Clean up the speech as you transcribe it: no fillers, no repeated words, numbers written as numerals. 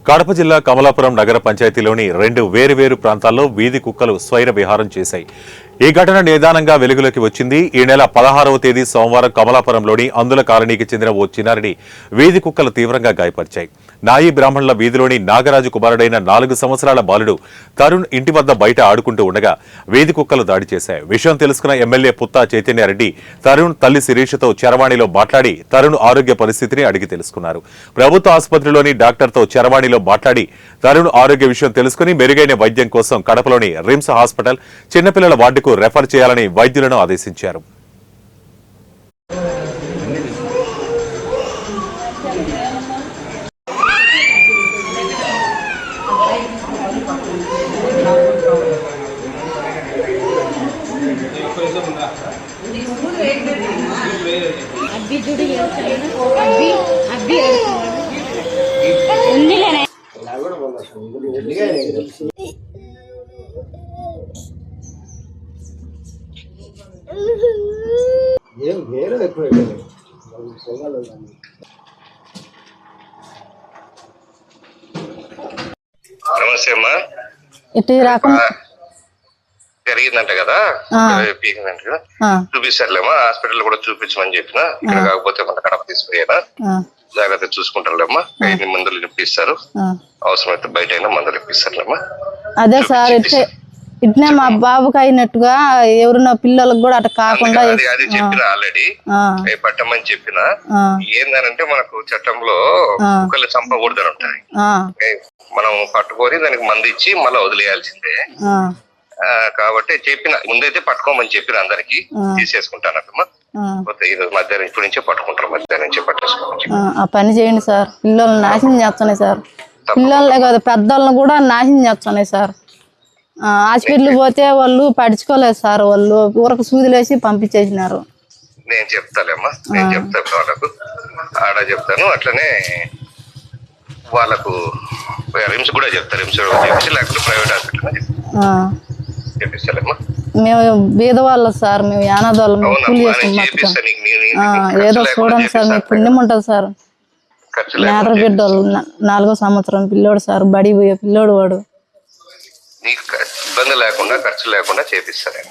కడప జిల్లా కమలాపురం నగర పంచాయతీలోని 2 వేరువేరు ప్రాంతాల్లో వీధి కుక్కలు స్వైర విహారం చేశాయి. ఈ ఘటన నిదానంగా వెలుగులోకి వచ్చింది. ఈ నెల 16వ తేదీ సోమవారం కమలాపురంలోని అందుల కాలనీకి చెందిన ఓ చిన్నారిని వీధి కుక్కలు తీవ్రంగా గాయపరిచాయి. నాయి బ్రాహ్మణుల వీధిలోని నాగరాజు కుమారుడైన 4 సంవత్సరాల బాలుడు తరుణ్ ఇంటి వద్ద బయట ఆడుకుంటూ ఉండగా వీధి కుక్కలు దాడి చేశాయి. విషయం తెలుసుకున్న ఎమ్మెల్యే పుత్తా చైతన్యారెడ్డి తరుణ్ తల్లి శిరీషతో చరవాణిలో మాట్లాడి తరుణ్ ఆరోగ్య పరిస్థితిని అడిగి తెలుసుకున్నారు. ప్రభుత్వ ఆసుపత్రిలోని డాక్టర్తో చరవాణిలో మాట్లాడి తరుణ్ ఆరోగ్య విషయం తెలుసుకుని మెరుగైన వైద్యం కోసం కడపలోని రిమ్స్ హాస్పిటల్ చిన్నపిల్లల వార్డుకు రెఫర్ చేయాలని వైద్యులను ఆదేశించారు. నమస్తే అమ్మా. ఇటు రకం జరిగిందంట కదా, పీకిందంట కదా, చూపిస్తారులేమ్మా. హాస్పిటల్ కూడా చూపించమని చెప్పిన, ఇక్కడ కాకపోతే మన కడప తీసుకుపోయానా, జాగ్రత్త చూసుకుంటారులేమ్మా. ఎన్ని మందులు ఇప్పిస్తారు, అవసరమైతే బయట అయినా మందులు ఇప్పిస్తారులేమ్మా. అదే సార్ ఇట్నే మా బాబుకి అయినట్టుగా ఎవరున్న పిల్లలకు కూడా అట్లా కాకుండా అది చెప్పిన ఆల్రెడీ పట్టమని చెప్పిన. ఏందనంటే మనకు చట్టంలో కుక్కలు చంపకూడదని ఉంటాయి. మనం పట్టుకొని దానికి మందు ఇచ్చి మళ్ళీ వదిలేయాల్సిందే. కాబట్టి చెప్పిన ముందైతే పట్టుకోమని చెప్పిన అందరికి, తీసేసుకుంటానమ్మా. ఇది మధ్యాహ్నం ఇప్పటి నుంచే పట్టుకుంటారు, మధ్యాహ్నం నుంచే పట్టేసుకోమని. ఆ పని చేయండి సార్. పిల్లల్ని నాశనం చేస్తున్నాయి సార్, పిల్లలే కాదు పెద్దలను కూడా నాశనం చేస్తున్నాయి సార్. హాస్పిటల్ పోతే వాళ్ళు పడుచుకోలేదు సార్, వాళ్ళు ఊరకు సూదులేసి పంపించేసినారు. నేను చెప్తాలేమ్మా, నేను చెప్తాను వాళ్ళకు, ఆడ చెప్తాను. అట్లనే వాళ్ళకు రిమ్స్ కూడా చెప్తారు, రిమ్స్ చెప్పేసి లేకపోతే ప్రైవేట్ హాస్పిటల్ చెప్పిస్తాలేమ్మా. మేము బీదవాళ్ళం సార్, మేము యానాదోళ్ళం, కూలి ఏదో చూడండి సార్, మీకు పుణ్యం ఉంటుంది సార్. నేదర బిడ్డోళ్ళు 4వ సంవత్సరం పిల్లోడు సార్, బడి పోయే పిల్లోడు వాడు. నీకు ఇబ్బంది లేకుండా ఖర్చు లేకుండా చేపిస్తారే.